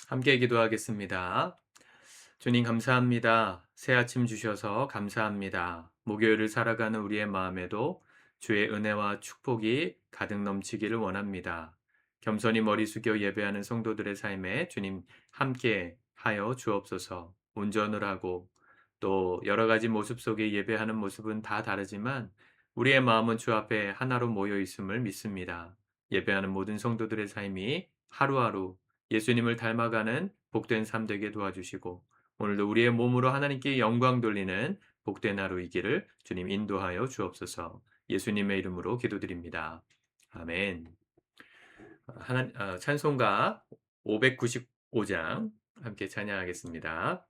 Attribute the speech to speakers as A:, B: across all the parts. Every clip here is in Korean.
A: 함께 기도하겠습니다. 주님 감사합니다. 새 아침 주셔서 감사합니다. 목요일을 살아가는 우리의 마음에도 주의 은혜와 축복이 가득 넘치기를 원합니다. 겸손히 머리 숙여 예배하는 성도들의 삶에 주님 함께 하여 주옵소서. 운전을 하고 또 여러 가지 모습 속에 예배하는 모습은 다 다르지만 우리의 마음은 주 앞에 하나로 모여 있음을 믿습니다. 예배하는 모든 성도들의 삶이 하루하루 예수님을 닮아가는 복된 삶 되게 도와주시고 오늘도 우리의 몸으로 하나님께 영광 돌리는 복된 하루이기를 주님 인도하여 주옵소서. 예수님의 이름으로 기도드립니다. 아멘. 찬송가 595장 함께 찬양하겠습니다.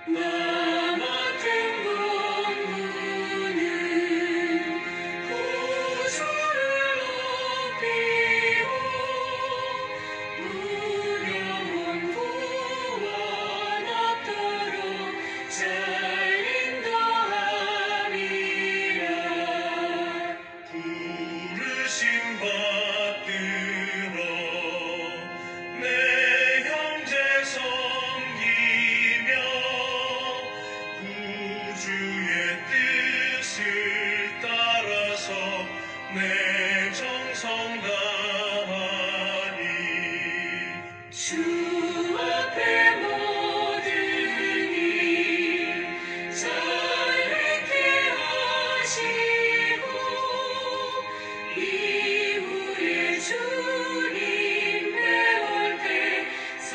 B: 나 같은 공군은 구주를 높이고 무려운 구원 앞도록 잘 인도함이라. 부르심 받들어 내 형제 섬기며 구주의 뜻을 따라서 내 정성 다하리. 주 앞에 모든 일 잘되게 하시고 이후에 주님 배울 때 상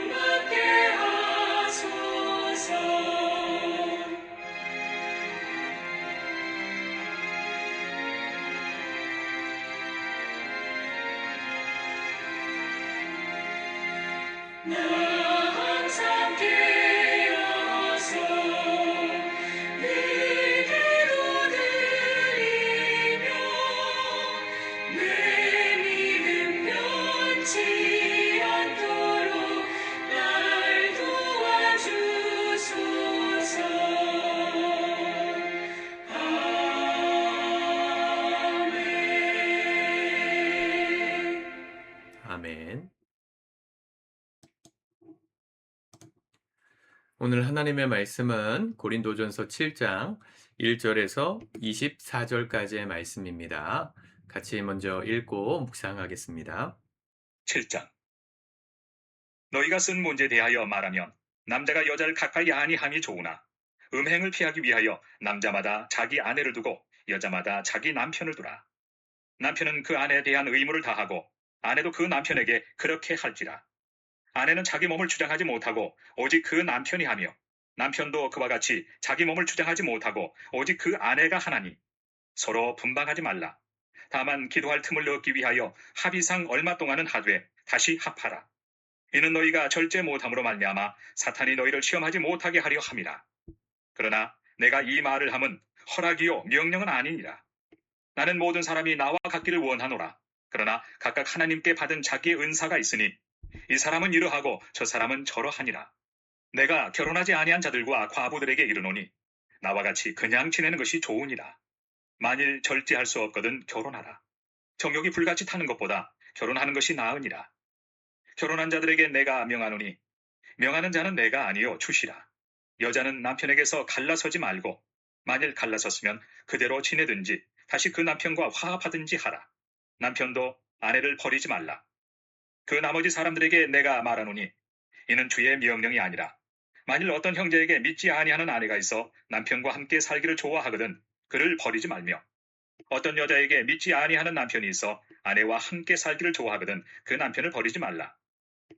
B: 받게 하소서. 나 항상 깨어서 늘 기도드리며 내 믿음 변치 않도록 날 도와주소서. 아멘.
A: 아멘. 오늘 하나님의 말씀은 고린도전서 7장 1절에서 24절까지의 말씀입니다. 같이 먼저 읽고 묵상하겠습니다.
C: 7장. 너희가 쓴 문제에 대하여 말하면 남자가 여자를 가까이 아니함이 좋으나 음행을 피하기 위하여 남자마다 자기 아내를 두고 여자마다 자기 남편을 두라. 남편은 그 아내에 대한 의무를 다하고 아내도 그 남편에게 그렇게 할지라. 아내는 자기 몸을 주장하지 못하고 오직 그 남편이 하며 남편도 그와 같이 자기 몸을 주장하지 못하고 오직 그 아내가 하나니 서로 분방하지 말라. 다만 기도할 틈을 얻기 위하여 합의상 얼마 동안은 하되 다시 합하라. 이는 너희가 절제 못함으로 말미암아 사탄이 너희를 시험하지 못하게 하려 함이라. 그러나 내가 이 말을 함은 허락이요 명령은 아니니라. 나는 모든 사람이 나와 같기를 원하노라. 그러나 각각 하나님께 받은 자기의 은사가 있으니 이 사람은 이러하고 저 사람은 저러하니라. 내가 결혼하지 아니한 자들과 과부들에게 이르노니 나와 같이 그냥 지내는 것이 좋으니라. 만일 절제할 수 없거든 결혼하라. 정욕이 불같이 타는 것보다 결혼하는 것이 나으니라. 결혼한 자들에게 내가 명하노니 명하는 자는 내가 아니요 주시라. 여자는 남편에게서 갈라서지 말고 만일 갈라섰으면 그대로 지내든지 다시 그 남편과 화합하든지 하라. 남편도 아내를 버리지 말라. 그 나머지 사람들에게 내가 말하노니 이는 주의 명령이 아니라 만일 어떤 형제에게 믿지 아니하는 아내가 있어 남편과 함께 살기를 좋아하거든 그를 버리지 말며 어떤 여자에게 믿지 아니하는 남편이 있어 아내와 함께 살기를 좋아하거든 그 남편을 버리지 말라.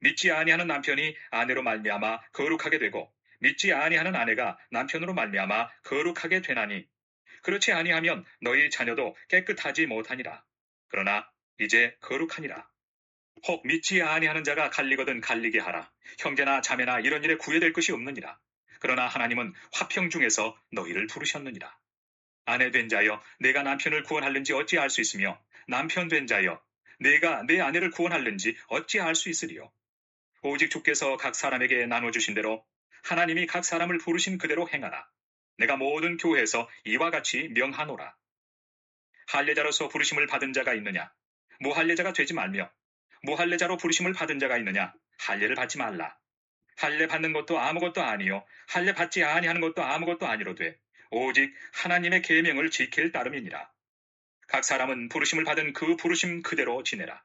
C: 믿지 아니하는 남편이 아내로 말미암아 거룩하게 되고 믿지 아니하는 아내가 남편으로 말미암아 거룩하게 되나니 그렇지 아니하면 너희 자녀도 깨끗하지 못하니라. 그러나 이제 거룩하니라. 혹 믿지 아니하는 자가 갈리거든 갈리게 하라. 형제나 자매나 이런 일에 구애될 것이 없느니라. 그러나 하나님은 화평 중에서 너희를 부르셨느니라. 아내 된 자여 내가 남편을 구원할는지 어찌 알 수 있으며 남편 된 자여 내가 내 아내를 구원할는지 어찌 알 수 있으리요. 오직 주께서 각 사람에게 나눠주신 대로 하나님이 각 사람을 부르신 그대로 행하라. 내가 모든 교회에서 이와 같이 명하노라. 할례자로서 부르심을 받은 자가 있느냐? 무할례자가 되지 말며, 무할례자로 부르심을 받은 자가 있느냐? 할례를 받지 말라. 할례 받는 것도 아무것도 아니요 할례 받지 아니하는 것도 아무것도 아니로되 오직 하나님의 계명을 지킬 따름이니라. 각 사람은 부르심을 받은 그 부르심 그대로 지내라.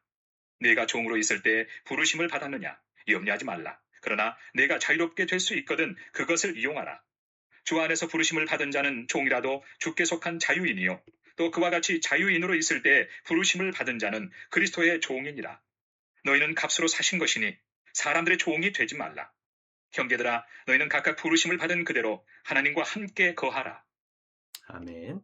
C: 네가 종으로 있을 때 부르심을 받았느냐? 염려하지 말라. 그러나 네가 자유롭게 될 수 있거든 그것을 이용하라. 주 안에서 부르심을 받은 자는 종이라도 주께 속한 자유인이요 또 그와 같이 자유인으로 있을 때 부르심을 받은 자는 그리스도의 종이니라. 너희는 값으로 사신 것이니 사람들의 종이 되지 말라. 형제들아, 너희는 각각 부르심을 받은 그대로 하나님과 함께 거하라.
A: 아멘.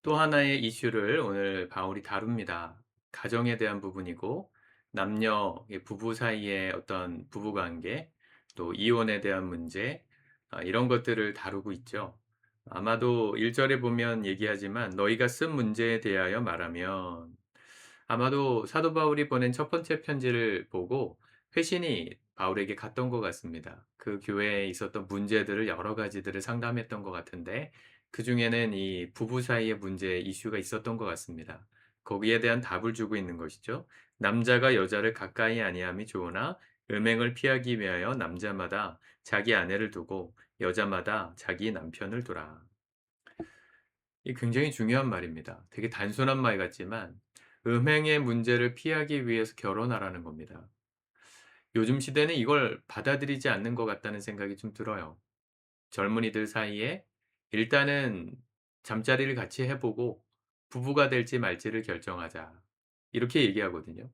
A: 또 하나의 이슈를 오늘 바울이 다룹니다. 가정에 대한 부분이고 남녀 부부 사이의 어떤 부부관계 또 이혼에 대한 문제 이런 것들을 다루고 있죠. 아마도 1절에 보면 얘기하지만 너희가 쓴 문제에 대하여 말하면 아마도 사도 바울이 보낸 첫 번째 편지를 보고 회신이 바울에게 갔던 것 같습니다. 그 교회에 있었던 문제들을 여러 가지들을 상담했던 것 같은데 그중에는 이 부부 사이의 문제 이슈가 있었던 것 같습니다. 거기에 대한 답을 주고 있는 것이죠. 남자가 여자를 가까이 아니함이 좋으나 음행을 피하기 위하여 남자마다 자기 아내를 두고 여자마다 자기 남편을 두라. 이 굉장히 중요한 말입니다. 되게 단순한 말 같지만 음행의 문제를 피하기 위해서 결혼하라는 겁니다. 요즘 시대는 이걸 받아들이지 않는 것 같다는 생각이 좀 들어요. 젊은이들 사이에 일단은 잠자리를 같이 해 보고 부부가 될지 말지를 결정하자. 이렇게 얘기하거든요.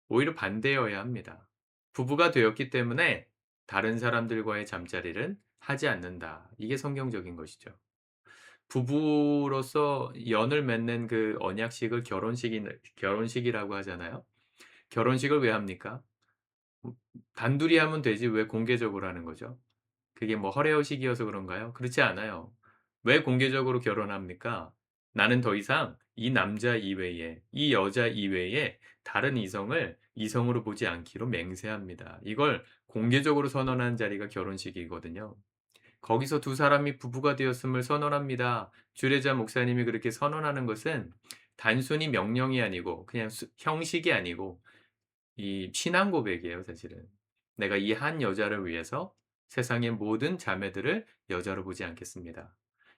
A: 오히려 반대여야 합니다. 부부가 되었기 때문에 다른 사람들과의 잠자리는 하지 않는다. 이게 성경적인 것이죠. 부부로서 연을 맺는 그 언약식을 결혼식이라고 하잖아요. 결혼식을 왜 합니까? 음 단둘이 하면 되지 왜 공개적으로 하는 거죠? 그게 뭐 허례허식이어서 그런가요? 그렇지 않아요. 왜 공개적으로 결혼합니까? 나는 더 이상 이 남자 이외에 이 여자 이외에 다른 이성을 이성으로 보지 않기로 맹세합니다. 이걸 공개적으로 선언한 자리가 결혼식이거든요. 거기서 두 사람이 부부가 되었음을 선언합니다. 주례자 목사님이 그렇게 선언하는 것은 단순히 명령이 아니고 그냥 형식이 아니고 이 신앙 고백이에요, 사실은. 내가 이 한 여자를 위해서 세상의 모든 자매들을 여자로 보지 않겠습니다.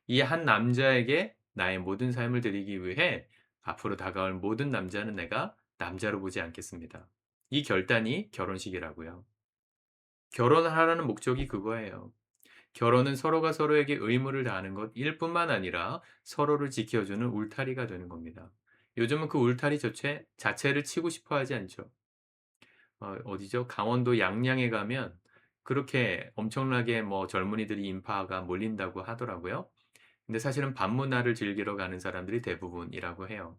A: 이 한 남자에게 나의 모든 삶을 드리기 위해 앞으로 다가올 모든 남자는 내가 남자로 보지 않겠습니다. 이 결단이 결혼식이라고요. 결혼을 하라는 목적이 그거예요. 결혼은 서로가 서로에게 의무를 다하는 것일 뿐만 아니라 서로를 지켜주는 울타리가 되는 겁니다. 요즘은 그 울타리 자체를 치고 싶어 하지 않죠. 어디죠? 강원도 양양에 가면 그렇게 엄청나게 뭐 젊은이들이 인파가 몰린다고 하더라고요. 근데 사실은 밤문화를 즐기러 가는 사람들이 대부분이라고 해요.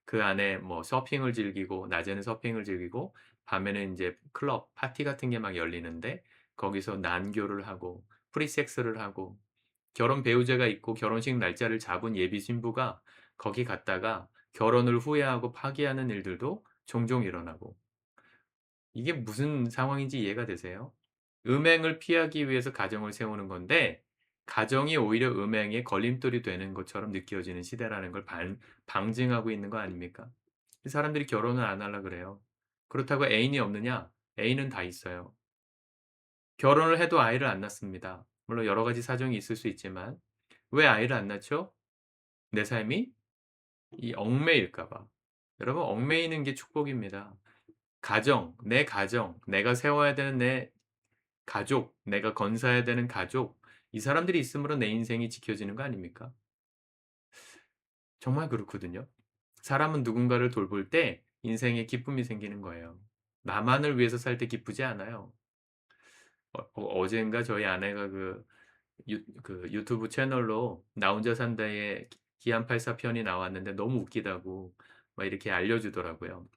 A: 그 안에 뭐 서핑을 즐기고 낮에는 서핑을 즐기고 밤에는 인제 클럽 파티 같은 게 막 열리는데 거기서 난교를 하고 프리섹스를 하고 결혼 배우자가 있고 결혼식 날짜를 잡은 예비 신부가 거기 갔다가 결혼을 후회하고 파기하는 일들도 종종 일어나고 이게 무슨 상황인지 이해가 되세요? 음행을 피하기 위해서 가정을 세우는 건데 가정이 오히려 음행의 걸림돌이 되는 것처럼 느껴지는 시대라는 걸 방증하고 있는 거 아닙니까? 사람들이 결혼을 안 하려 그래요. 그렇다고 애인이 없느냐? 애인은 다 있어요. 결혼을 해도 아이를 안 낳습니다. 물론 여러 가지 사정이 있을 수 있지만 왜 아이를 안 낳죠? 내 삶이 이 얽매일까 봐. 여러분 얽매이는 게 축복입니다. 내 가정, 내가 세워야 되는 내 가족, 내가 건사해야 되는 가족, 이 사람들이 있음으로 내 인생이 지켜지는 거 아닙니까? 정말 그렇거든요. 사람은 누군가를 돌볼 때 인생에 기쁨이 생기는 거예요. 나만을 위해서 살 때 기쁘지 않아요. 어젠가 저희 아내가 그 유튜브 채널로 나 혼자 산다의 기안84 편이 나왔는데 너무 웃기다고 막 이렇게 알려주더라고요.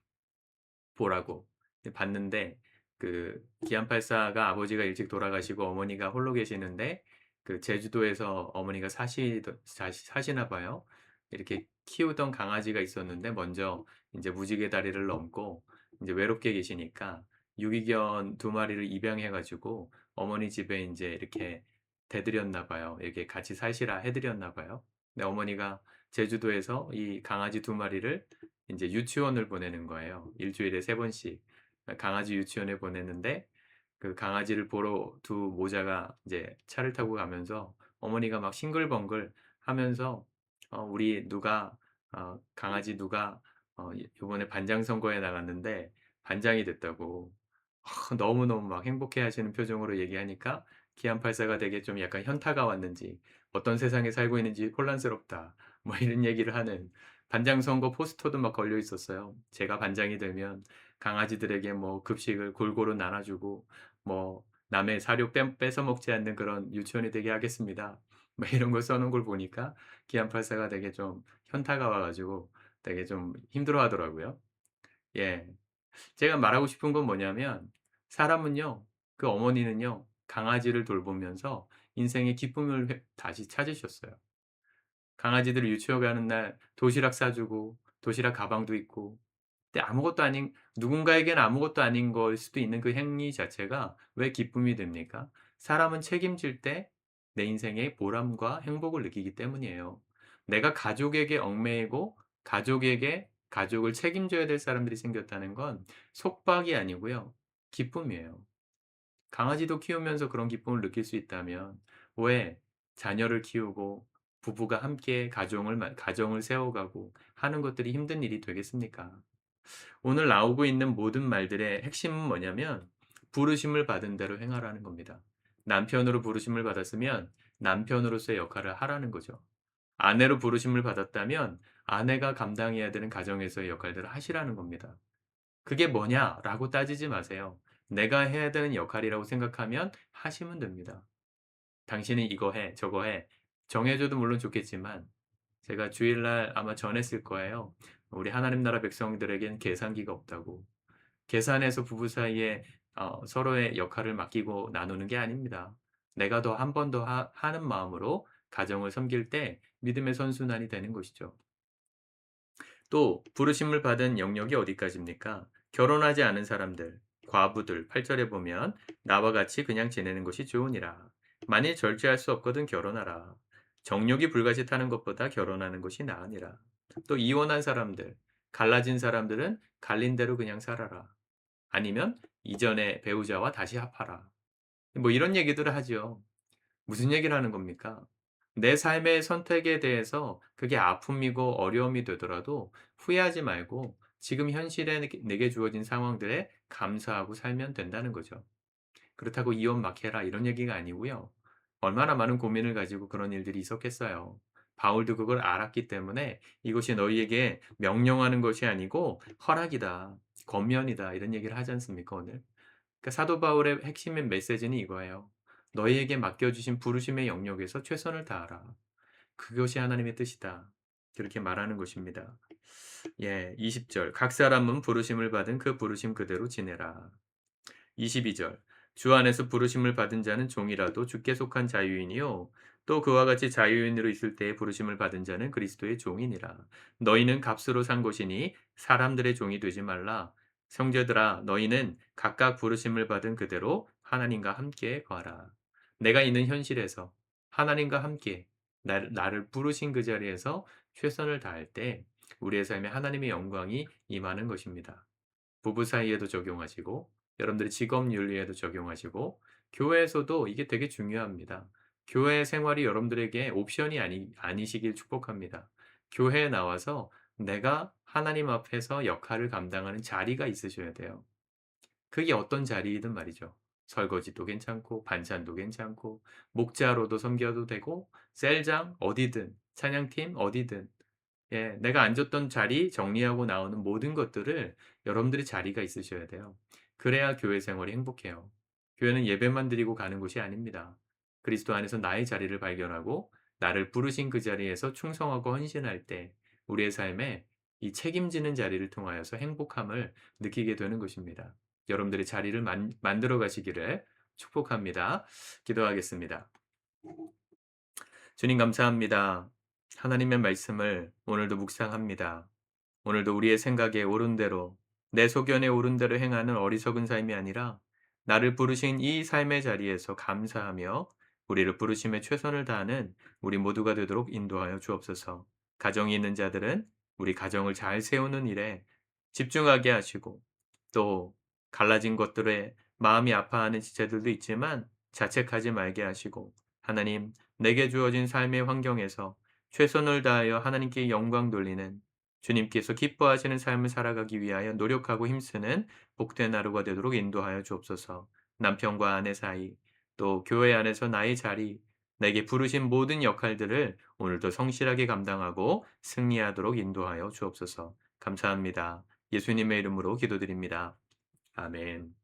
A: 보라고. 근데 봤는데 그 기안84가 아버지가 일찍 돌아가시고 어머니가 홀로 계시는데 그 제주도에서 어머니가 사시나 봐요. 이렇게 키우던 강아지가 있었는데 먼저 인제 무지개 다리를 넘고 인제 외롭게 계시니까 유기견 두 마리를 입양해 가지고 어머니 집에 인제 이렇게 대드렸나 봐요. 이렇게 같이 사시라 해 드렸나 봐요. 근데 어머니가 제주도에서 이 강아지 2마리를 인제 유치원을 보내는 거예요. 일 주일에 3 번씩. 강아지 유치원에 보내는데 그 강아지를 보러 두 모자가 인제 차를 타고 가면서 어머니가 막 싱글벙글 하면서 "우리 누가 강아지 누가 요번에 반장 선거에 나갔는데 반장이 됐다고." 너무너무 막 행복해하시는 표정으로 얘기하니까 기안84가 되게 좀 약간 현타가 왔는지 '어떤 세상에 살고 있는지 혼란스럽다.' 뭐 이런 얘기를 하는 반장 선거 포스터도 막 걸려 있었어요. "제가 반장이 되면 강아지들에게 뭐 급식을 골고루 나눠 주고 뭐 남의 사료 뺏어 먹지 않는 그런 유치원이 되게 하겠습니다." 뭐 이런 걸 써 놓은 걸 보니까 기안84가 되게 좀 현타가 와 가지고 되게 좀 힘들어하더라고요. 예. 제가 말하고 싶은 건 뭐냐면 사람은요, 그 어머니는요, 강아지를 돌보면서 인생의 기쁨을 다시 찾으셨어요. 강아지들을 유치원 가는 날 도시락 싸 주고 도시락 가방도 있고, 근데 아무것도 아닌 누군가에게는 아무것도 아닌 걸 수도 있는 그 행위 자체가 왜 기쁨이 됩니까? 사람은 책임질 때 내 인생의 보람과 행복을 느끼기 때문이에요. 내가 가족에게 얽매이고 가족에게 가족을 책임져야 될 사람들이 생겼다는 건 속박이 아니고요, 기쁨이에요. 강아지도 키우면서 그런 기쁨을 느낄 수 있다면 왜 자녀를 키우고 부부가 함께 가정을 세워가고 하는 것들이 힘든 일이 되겠습니까? 오늘 나오고 있는 모든 말들의 핵심은 뭐냐면 부르심을 받은 대로 행하라는 겁니다. 남편으로 부르심을 받았으면 남편으로서의 역할을 하라는 거죠. 아내로 부르심을 받았다면 아내가 감당해야 되는 가정에서의 역할들을 하시라는 겁니다. 그게 뭐냐라고 따지지 마세요. 내가 해야 되는 역할이라고 생각하면 하시면 됩니다. 당신은 이거 해, 저거 해. 정해줘도 물론 좋겠지만 제가 주일날 아마 전했을 거예요. 우리 하나님 나라 백성들에겐 계산기가 없다고. 계산해서 부부 사이에 서로의 역할을 맡기고 나누는 게 아닙니다. 내가 더 한 번 더 하는 마음으로 가정을 섬길 때 믿음의 선순환이 되는 것이죠. 또 부르심을 받은 영역이 어디까지입니까? 결혼하지 않은 사람들, 과부들 8절에 보면 나와 같이 그냥 지내는 것이 좋으니라. 만일 절제할 수 없거든 결혼하라. 정욕이 불가짓하는 것보다 결혼하는 것이 나으니라. 또 이혼한 사람들, 갈라진 사람들은 갈린 대로 그냥 살아라. 아니면 이전의 배우자와 다시 합하라. 뭐 이런 얘기들을 하죠. 무슨 얘기를 하는 겁니까? 내 삶의 선택에 대해서 그게 아픔이고 어려움이 되더라도 후회하지 말고 지금 현실에 내게 주어진 상황들에 감사하고 살면 된다는 거죠. 그렇다고 이혼 막 해라 이런 얘기가 아니고요. 얼마나 많은 고민을 가지고 그런 일들이 있었겠어요. 바울도 그걸 알았기 때문에 이것이 너희에게 명령하는 것이 아니고 허락이다, 권면이다 이런 얘기를 하지 않습니까 오늘? 그러니까 사도 바울의 핵심의 메시지는 이거예요. 너희에게 맡겨주신 부르심의 영역에서 최선을 다하라. 그것이 하나님의 뜻이다. 그렇게 말하는 것입니다. 예, 20절. 각 사람은 부르심을 받은 그 부르심 그대로 지내라. 22절. 주 안에서 부르심을 받은 자는 종이라도 주께 속한 자유인이요. 또 그와 같이 자유인으로 있을 때에 부르심을 받은 자는 그리스도의 종이니라. 너희는 값으로 산 것이니 사람들의 종이 되지 말라. 형제들아, 너희는 각각 부르심을 받은 그대로 하나님과 함께 거하라. 내가 있는 현실에서 하나님과 함께 나를 부르신 그 자리에서 최선을 다할 때 우리의 삶에 하나님의 영광이 임하는 것입니다. 부부 사이에도 적용하시고 여러분들의 직업 윤리에도 적용하시고 교회에서도 이게 되게 중요합니다. 교회 생활이 여러분들에게 옵션이 아니시길 축복합니다. 교회에 나와서 내가 하나님 앞에서 역할을 감당하는 자리가 있으셔야 돼요. 그게 어떤 자리이든 말이죠. 설거지도 괜찮고 반찬도 괜찮고 목자로도 섬겨도 되고 셀장 어디든 찬양팀 어디든 예, 내가 앉았던 자리 정리하고 나오는 모든 것들을 여러분들의 자리가 있으셔야 돼요. 그래야 교회 생활이 행복해요. 교회는 예배만 드리고 가는 곳이 아닙니다. 그리스도 안에서 나의 자리를 발견하고 나를 부르신 그 자리에서 충성하고 헌신할 때 우리의 삶에 이 책임지는 자리를 통하여서 행복함을 느끼게 되는 것입니다. 여러분들의 자리를 만들어 가시기를 축복합니다. 기도하겠습니다. 주님 감사합니다. 하나님의 말씀을 오늘도 묵상합니다. 오늘도 우리의 생각에 옳은 대로 내 소견에 옳은 대로 행하는 어리석은 삶이 아니라 나를 부르신 이 삶의 자리에서 감사하며 우리를 부르심에 최선을 다하는 우리 모두가 되도록 인도하여 주옵소서. 가정이 있는 자들은 우리 가정을 잘 세우는 일에 집중하게 하시고 또 갈라진 것들에 마음이 아파하는 지체들도 있지만 자책하지 말게 하시고 하나님 내게 주어진 삶의 환경에서 최선을 다하여 하나님께 영광 돌리는 주님께서 기뻐하시는 삶을 살아가기 위하여 노력하고 힘쓰는 복된 하루가 되도록 인도하여 주옵소서. 남편과 아내 사이, 또 교회 안에서 나의 자리, 내게 부르신 모든 역할들을 오늘도 성실하게 감당하고 승리하도록 인도하여 주옵소서. 감사합니다. 예수님의 이름으로 기도드립니다. 아멘.